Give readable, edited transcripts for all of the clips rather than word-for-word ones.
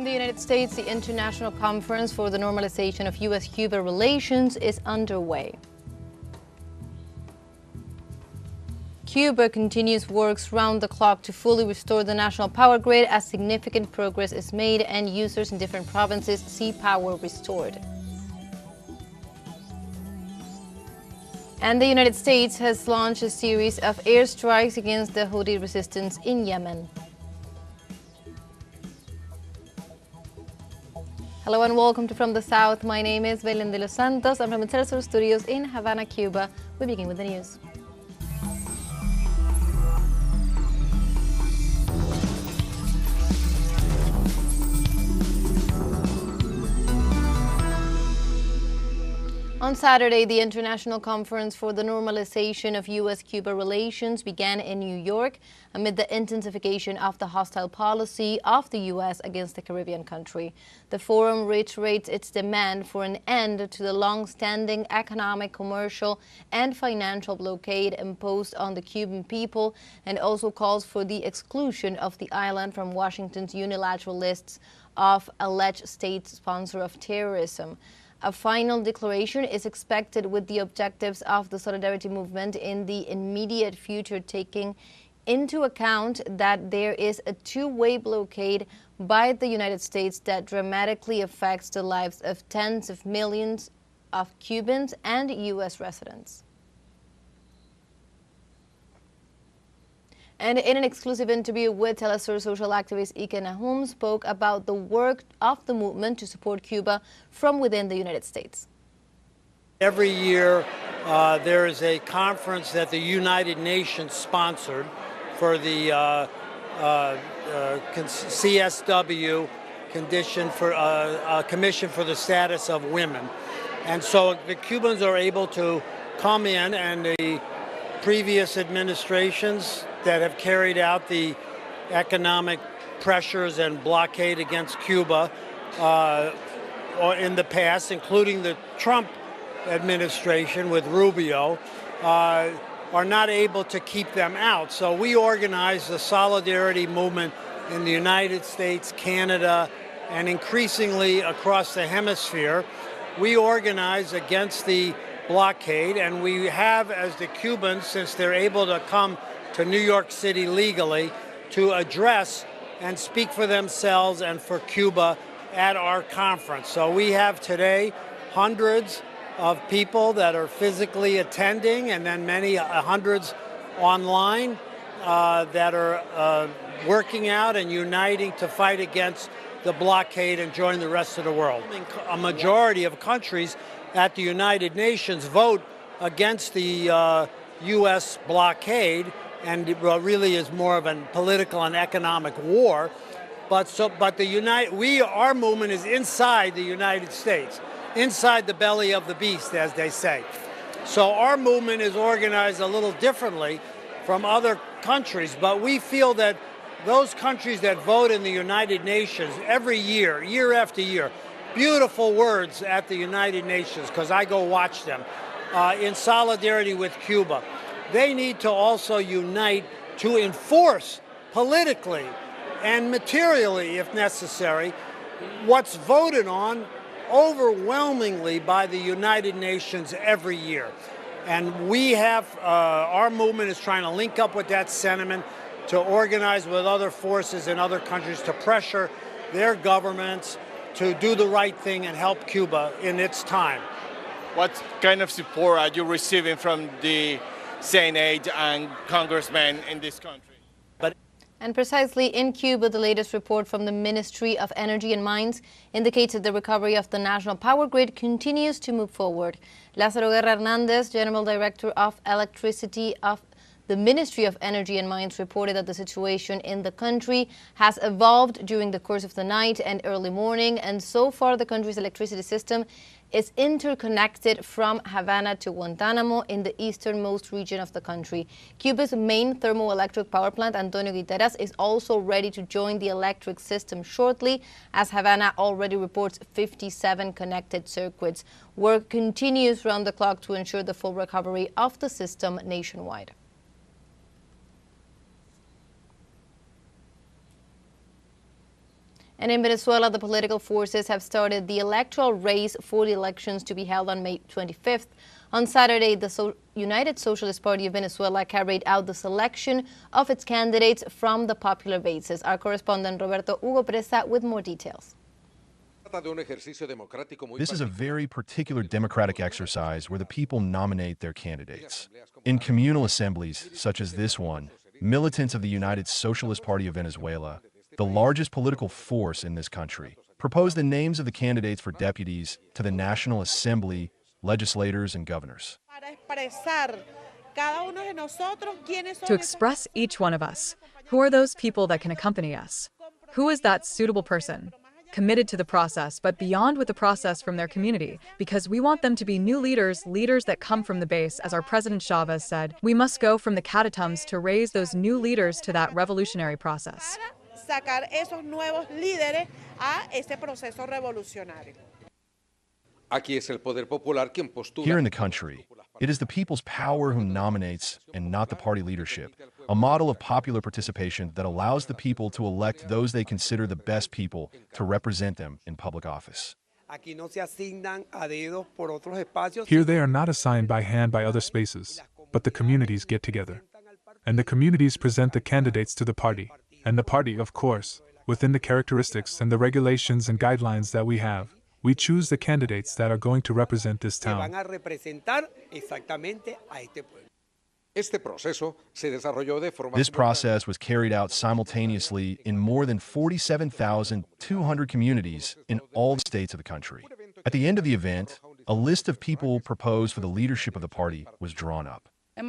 the United States, the International Conference for the Normalization of U.S. Cuba Relations is underway. Cuba continues works round the clock to fully restore the national power grid as significant progress is made and users in different provinces see power restored. And the United States has launched a series of airstrikes against the Houthi resistance in Yemen. Hello and welcome to From the South. My name is Belén de los Santos. I'm from the teleSUR studios in Havana, Cuba. We begin with the news. On Saturday, the International Conference for the Normalization of U.S. Cuba Relations began in New York amid the intensification of the hostile policy of the U.S. against the Caribbean country. The forum reiterates its demand for an end to the long-standing economic, commercial, and financial blockade imposed on the Cuban people and also calls for the exclusion of the island from Washington's unilateral lists of alleged state sponsor of terrorism. A final declaration is expected with the objectives of the solidarity movement in the immediate future, taking into account that there is a two-way blockade by the United States that dramatically affects the lives of tens of millions of Cubans and U.S. residents. And in an exclusive interview with teleSUR, social activist Ike Nahum spoke about the work of the movement to support Cuba from within the United States. Every year there is a conference that the United Nations sponsored for the CSW, Commission for the Status of Women. And so the Cubans are able to come in, and the previous administrations that have carried out the economic pressures and blockade against Cuba in the past, including the Trump administration with Rubio, are not able to keep them out. So we organize the solidarity movement in the United States, Canada, and increasingly across the hemisphere. We organize against the blockade, and we have, as the Cubans, since they're able to come to New York City legally, to address and speak for themselves and for Cuba at our conference. So we have today hundreds of people that are physically attending, and then many hundreds online that are working out and uniting to fight against the blockade and join the rest of the world. A majority of countries at the United Nations vote against the U.S. blockade, and it really is more of a political and economic war. But our movement is inside the United States, inside the belly of the beast, as they say. So our movement is organized a little differently from other countries, but we feel that those countries that vote in the United Nations every year, year after year, beautiful words at the United Nations, because I go watch them, in solidarity with Cuba. They need to also unite to enforce politically and materially, if necessary, what's voted on overwhelmingly by the United Nations every year. And we have, our movement is trying to link up with that sentiment to organize with other forces in other countries to pressure their governments to do the right thing and help Cuba in its time. What kind of support are you receiving from the Senate and congressmen in this country? And precisely in Cuba, the latest report from the Ministry of Energy and Mines indicates that the recovery of the national power grid continues to move forward. Lázaro Guerra Hernández, General Director of Electricity of the Ministry of Energy and Mines, reported that the situation in the country has evolved during the course of the night and early morning, and so far the country's electricity system is interconnected from Havana to Guantánamo in the easternmost region of the country. Cuba's main thermoelectric power plant, Antonio Guiteras, is also ready to join the electric system shortly, as Havana already reports 57 connected circuits. Work continues round the clock to ensure the full recovery of the system nationwide. And in Venezuela, the political forces have started the electoral race for the elections to be held on May 25th. On Saturday, the United Socialist Party of Venezuela carried out the selection of its candidates from the popular bases. Our correspondent Roberto Hugo Presa with more details. This is a very particular democratic exercise where the people nominate their candidates. In communal assemblies, such as this one, militants of the United Socialist Party of Venezuela, the largest political force in this country, propose the names of the candidates for deputies to the National Assembly, legislators, and governors. To express each one of us, who are those people that can accompany us? Who is that suitable person? Committed to the process, but beyond with the process from their community, because we want them to be new leaders, leaders that come from the base. As our President Chavez said, we must go from the catacombs to raise those new leaders to that revolutionary process. Here in the country, it is the people's power who nominates and not the party leadership, a model of popular participation that allows the people to elect those they consider the best people to represent them in public office. Here they are not assigned by hand by other spaces, but the communities get together. And the communities present the candidates to the party. And the party, of course, within the characteristics and the regulations and guidelines that we have, we choose the candidates that are going to represent this town. This process was carried out simultaneously in more than 47,200 communities in all the states of the country. At the end of the event, a list of people proposed for the leadership of the party was drawn up. In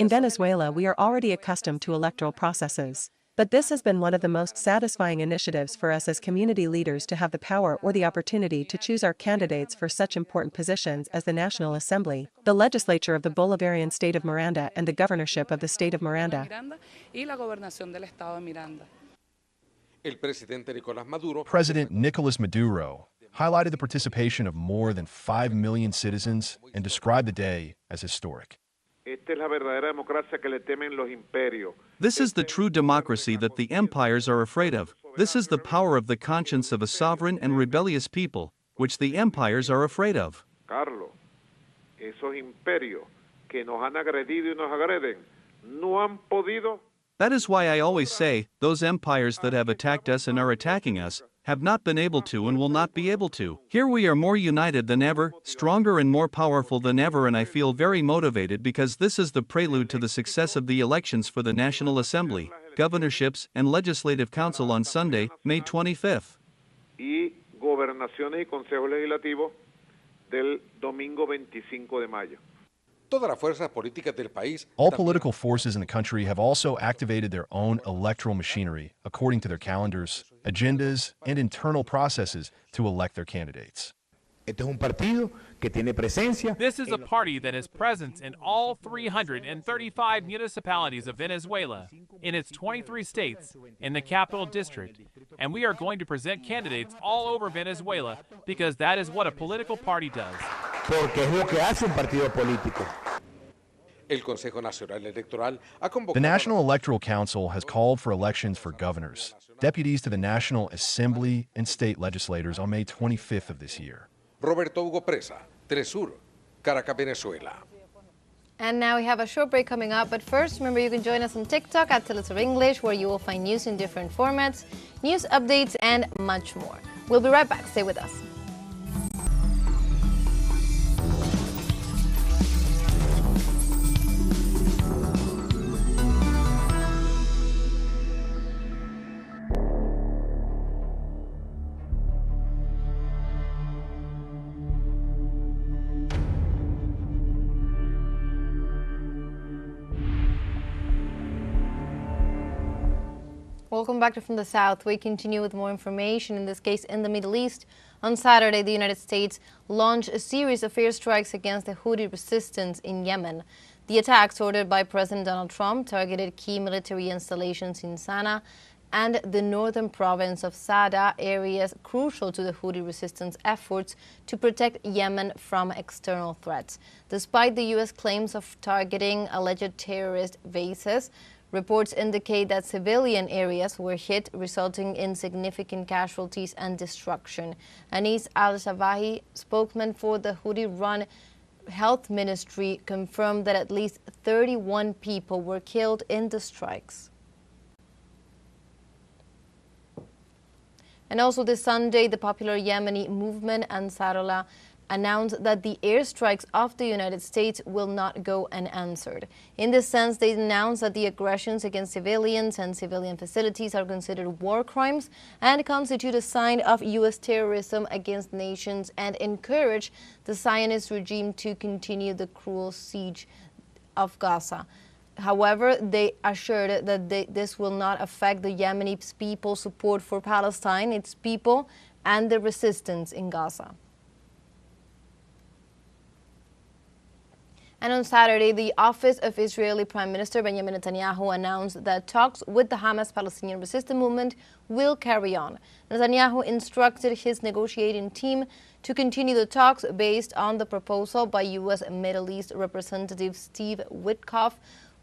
Venezuela, we are already accustomed to electoral processes. But this has been one of the most satisfying initiatives for us as community leaders to have the power or the opportunity to choose our candidates for such important positions as the National Assembly, the legislature of the Bolivarian state of Miranda, and the governorship of the state of Miranda. President Nicolas Maduro highlighted the participation of more than 5 million citizens and described the day as historic. This is the true democracy that the empires are afraid of. This is the power of the conscience of a sovereign and rebellious people, which the empires are afraid of. That is why I always say, those empires that have attacked us and are attacking us, have not been able to and will not be able to. Here we are more united than ever, stronger and more powerful than ever, and I feel very motivated because this is the prelude to the success of the elections for the National Assembly, governorships, and Legislative Council on Sunday, May 25th. All political forces in the country have also activated their own electoral machinery according to their calendars, agendas, and internal processes to elect their candidates. This is a party that has presence in all 335 municipalities of Venezuela, in its 23 states, in the capital district, and we are going to present candidates all over Venezuela because that is what a political party does. The National Electoral Council has called for elections for governors, deputies to the National Assembly, and state legislators on May 25th of this year. Roberto Hugo Presa, teleSUR, Caracas, Venezuela. And now we have a short break coming up, but first, remember you can join us on TikTok at teleSUR English, where you will find news in different formats, news updates, and much more. We'll be right back. Stay with us. Welcome back to From the South. We continue with more information, in this case in the Middle East. On Saturday, the United States launched a series of airstrikes against the Houthi resistance in Yemen. The attacks, ordered by President Donald Trump, targeted key military installations in Sana'a and the northern province of Sada, areas crucial to the Houthi resistance efforts to protect Yemen from external threats. Despite the U.S. claims of targeting alleged terrorist bases, Reports indicate that civilian areas were hit, resulting in significant casualties and destruction. Anis al-Shabahi, spokesman for the Houthi-run Health Ministry, confirmed that at least 31 people were killed in the strikes. And also this Sunday, the popular Yemeni movement Ansarullah announced that the airstrikes of the United States will not go unanswered. In this sense, they announced that the aggressions against civilians and civilian facilities are considered war crimes and constitute a sign of U.S. terrorism against nations, and encourage the Zionist regime to continue the cruel siege of Gaza. However, they assured that this will not affect the Yemeni people's support for Palestine, its people, and the resistance in Gaza. And on Saturday, the office of Israeli Prime Minister Benjamin Netanyahu announced that talks with the Hamas Palestinian resistance movement will carry on. Netanyahu instructed his negotiating team to continue the talks based on the proposal by U.S. Middle East Representative Steve Witkoff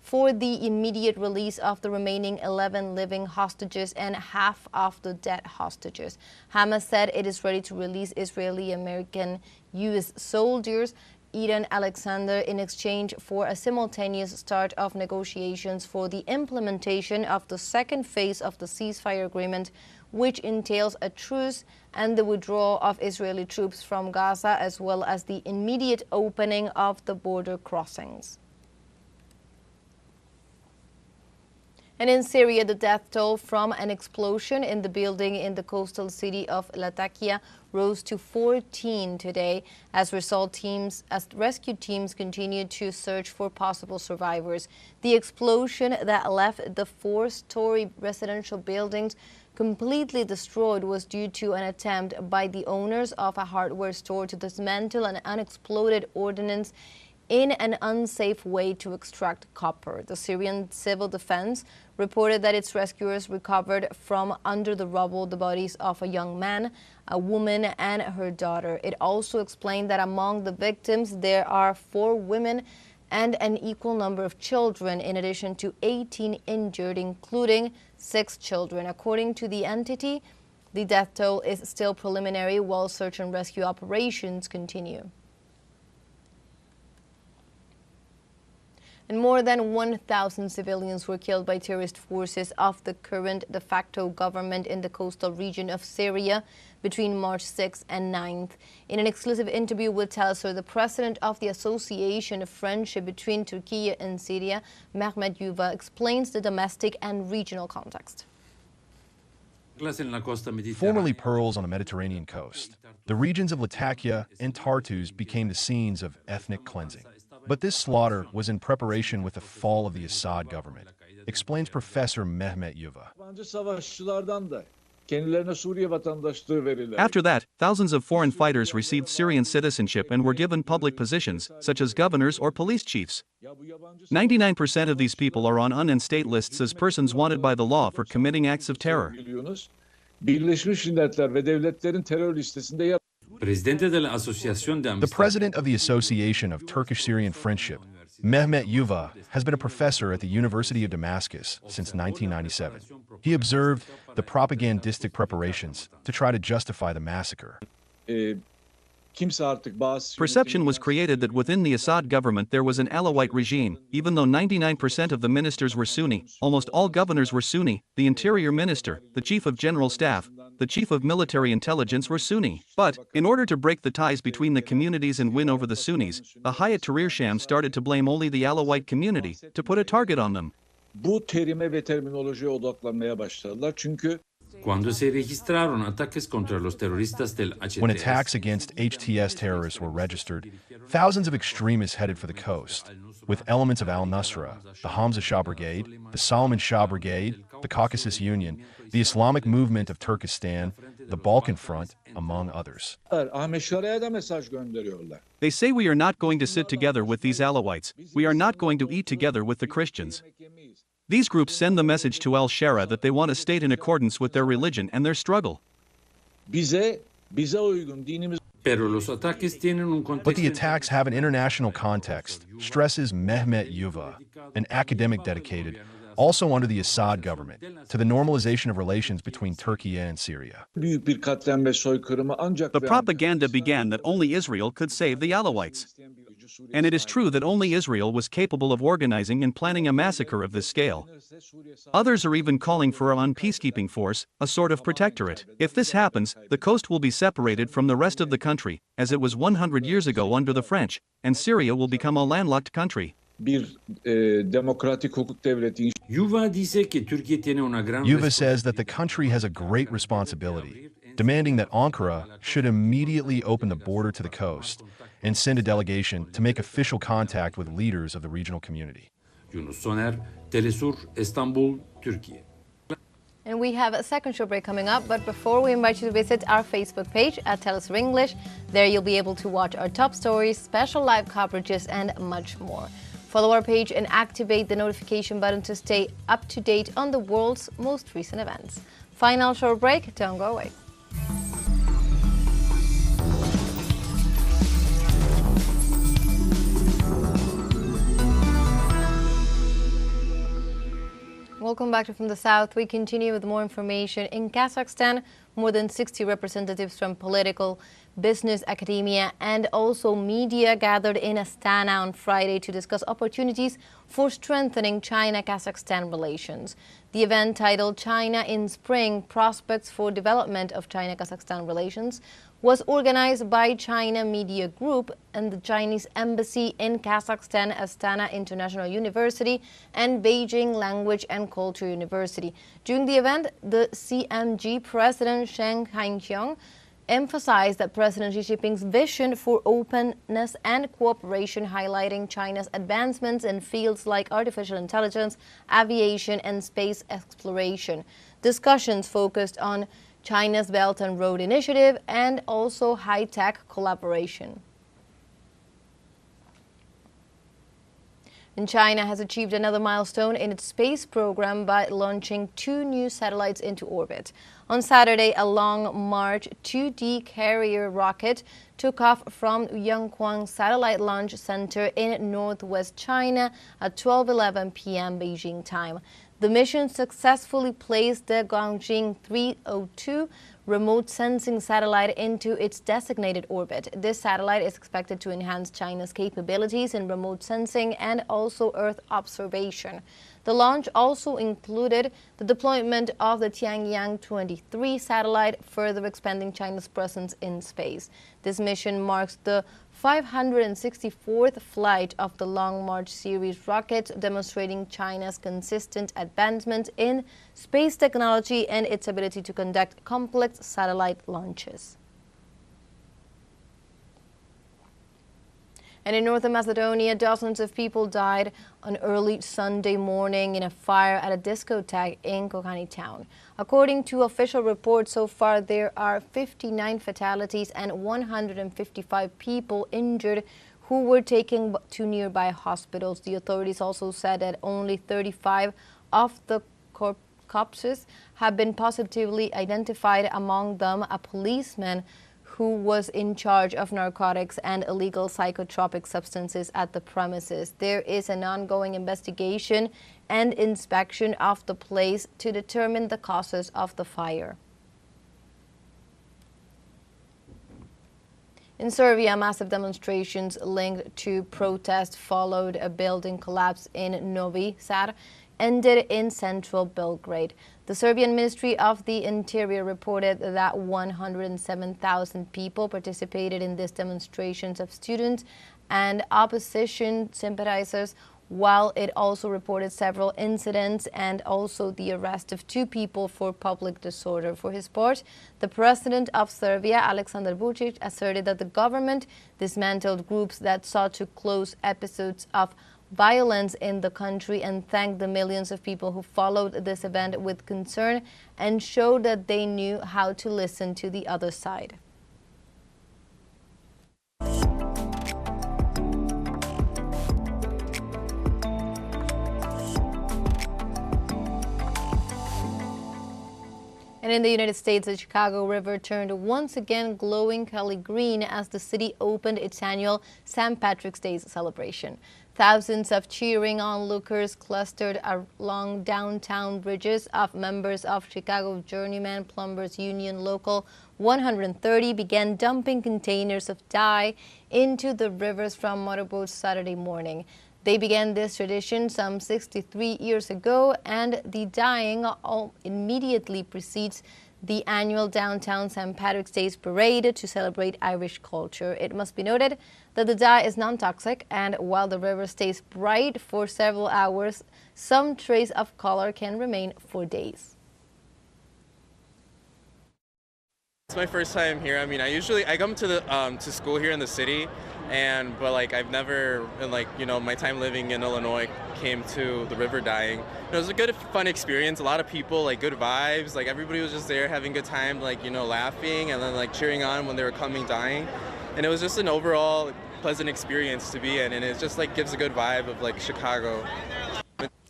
for the immediate release of the remaining 11 living hostages and half of the dead hostages. Hamas said it is ready to release Israeli American U.S. soldiers Eden Alexander in exchange for a simultaneous start of negotiations for the implementation of the second phase of the ceasefire agreement, which entails a truce and the withdrawal of Israeli troops from Gaza, as well as the immediate opening of the border crossings. And in Syria, the death toll from an explosion in the building in the coastal city of Latakia rose to 14 today as rescue teams continued to search for possible survivors. The explosion that left the 4-story residential buildings completely destroyed was due to an attempt by the owners of a hardware store to dismantle an unexploded ordnance in an unsafe way to extract copper. The Syrian Civil Defense reported that its rescuers recovered from under the rubble the bodies of a young man, a woman, and her daughter. It also explained that among the victims there are 4 women and an equal number of children, in addition to 18 injured, including 6 children. According to the entity, the death toll is still preliminary while search and rescue operations continue. And more than 1,000 civilians were killed by terrorist forces of the current de facto government in the coastal region of Syria between March 6th and 9th. In an exclusive interview with teleSUR, the president of the Association of Friendship between Turkey and Syria, Mehmet Yuva, explains the domestic and regional context. Formerly pearls on a Mediterranean coast, the regions of Latakia and Tartus became the scenes of ethnic cleansing. But this slaughter was in preparation with the fall of the Assad government, explains Professor Mehmet Yuva. After that, thousands of foreign fighters received Syrian citizenship and were given public positions, such as governors or police chiefs. 99% of these people are on UN and state lists as persons wanted by the law for committing acts of terror. The president of the Association of Turkish-Syrian Friendship, Mehmet Yuva, has been a professor at the University of Damascus since 1997. He observed the propagandistic preparations to try to justify the massacre. Perception was created that within the Assad government there was an Alawite regime. Even though 99% of the ministers were Sunni, almost all governors were Sunni, the interior minister, the chief of general staff, the chief of military intelligence were Sunni. But, in order to break the ties between the communities and win over the Sunnis, the Hayat Tahrir Sham started to blame only the Alawite community, to put a target on them. Bu terime ve terminolojiye odaklanmaya başladılar çünkü When attacks against HTS terrorists were registered, thousands of extremists headed for the coast, with elements of al-Nusra, the Hamza Shah Brigade, the Salman Shah Brigade, the Caucasus Union, the Islamic Movement of Turkestan, the Balkan Front, among others. They say we are not going to sit together with these Alawites, we are not going to eat together with the Christians. These groups send the message to al-Shara that they want a state in accordance with their religion and their struggle. But the attacks have an international context, stresses Mehmet Yuva, an academic dedicated also under the Assad government, to the normalization of relations between Turkey and Syria. The propaganda began that only Israel could save the Alawites. And it is true that only Israel was capable of organizing and planning a massacre of this scale. Others are even calling for a peacekeeping force, a sort of protectorate. If this happens, the coast will be separated from the rest of the country, as it was 100 years ago under the French, and Syria will become a landlocked country. Yuva says that the country has a great responsibility, demanding that Ankara should immediately open the border to the coast and send a delegation to make official contact with leaders of the regional community. teleSUR, Istanbul, Türkiye. And we have a second show break coming up, but before we invite you to visit our Facebook page at teleSUR English. There you'll be able to watch our top stories, special live coverages, and much more. Follow our page and activate the notification button to stay up to date on the world's most recent events. Final short break, don't go away. Welcome back to From the South. We continue with more information. In Kazakhstan, more than 60 representatives from political, business, academia, and also media gathered in Astana on Friday to discuss opportunities for strengthening China-Kazakhstan relations. The event, titled China in Spring, Prospects for Development of China-Kazakhstan Relations, was organized by China Media Group and the Chinese Embassy in Kazakhstan, Astana International University, and Beijing Language and Culture University. During the event, the CMG President Sheng Haiqiang emphasized that President Xi Jinping's vision for openness and cooperation, highlighting China's advancements in fields like artificial intelligence, aviation, and space exploration. Discussions focused on China's Belt and Road Initiative and also high-tech collaboration. And China has achieved another milestone in its space program by launching 2 new satellites into orbit. On Saturday, a Long March 2D carrier rocket took off from Yangquang Satellite Launch Center in northwest China at 12:11 p.m. Beijing time. The mission successfully placed the Guangjing 302 remote sensing satellite into its designated orbit. This satellite is expected to enhance China's capabilities in remote sensing and also Earth observation. The launch also included the deployment of the Tianyang 23 satellite, further expanding China's presence in space. This mission marks the 564th flight of the Long March series rockets, demonstrating China's consistent advancement in space technology and its ability to conduct complex satellite launches. And in Northern Macedonia, dozens of people died on early Sunday morning in a fire at a discotheque in Kokani town. According to official reports, so far there are 59 fatalities and 155 people injured who were taken to nearby hospitals. The authorities also said that only 35 of the corpses have been positively identified, among them a policeman who was in charge of narcotics and illegal psychotropic substances at the premises. There is an ongoing investigation and inspection of the place to determine the causes of the fire. In Serbia, massive demonstrations linked to protests followed a building collapse in Novi Sad ended in central Belgrade. The Serbian Ministry of the Interior reported that 107,000 people participated in these demonstrations of students and opposition sympathizers, while it also reported several incidents and also the arrest of 2 people for public disorder. For his part, the president of Serbia, Aleksandar Vučić, asserted that the government dismantled groups that sought to close episodes of violence in the country, and thanked the millions of people who followed this event with concern and showed that they knew how to listen to the other side. And in the United States, the Chicago River turned once again glowing Kelly green as the city opened its annual St. Patrick's Day celebration. Thousands of cheering onlookers clustered along downtown bridges of members of Chicago Journeyman Plumbers Union Local 130 began dumping containers of dye into the rivers from motorboats Saturday morning. They began this tradition some 63 years ago, and the dyeing immediately precedes the annual downtown St. Patrick's Day parade to celebrate Irish culture. It must be noted that the dye is non-toxic, and while the river stays bright for several hours, some trace of color can remain for days. It's my first time here. I mean, I come to the to school here in the city, but like I've never, in like, you know, my time living in Illinois, came to the river dyeing. It was a good, fun experience. A lot of people, like good vibes. Like everybody was just there having a good time, like, you know, laughing and then like cheering on when they were coming dyeing. And it was just an overall pleasant experience to be in, and it just like gives a good vibe of like Chicago.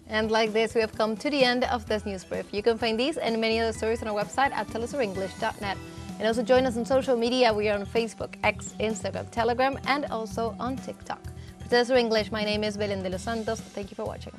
And like this, we have come to the end of this news brief. You can find these and many other stories on our website at telesurenglish.net. And also join us on social media. We are on Facebook, X, Instagram, Telegram, and also on TikTok. For TeleSUR English, my name is Belén de los Santos. Thank you for watching.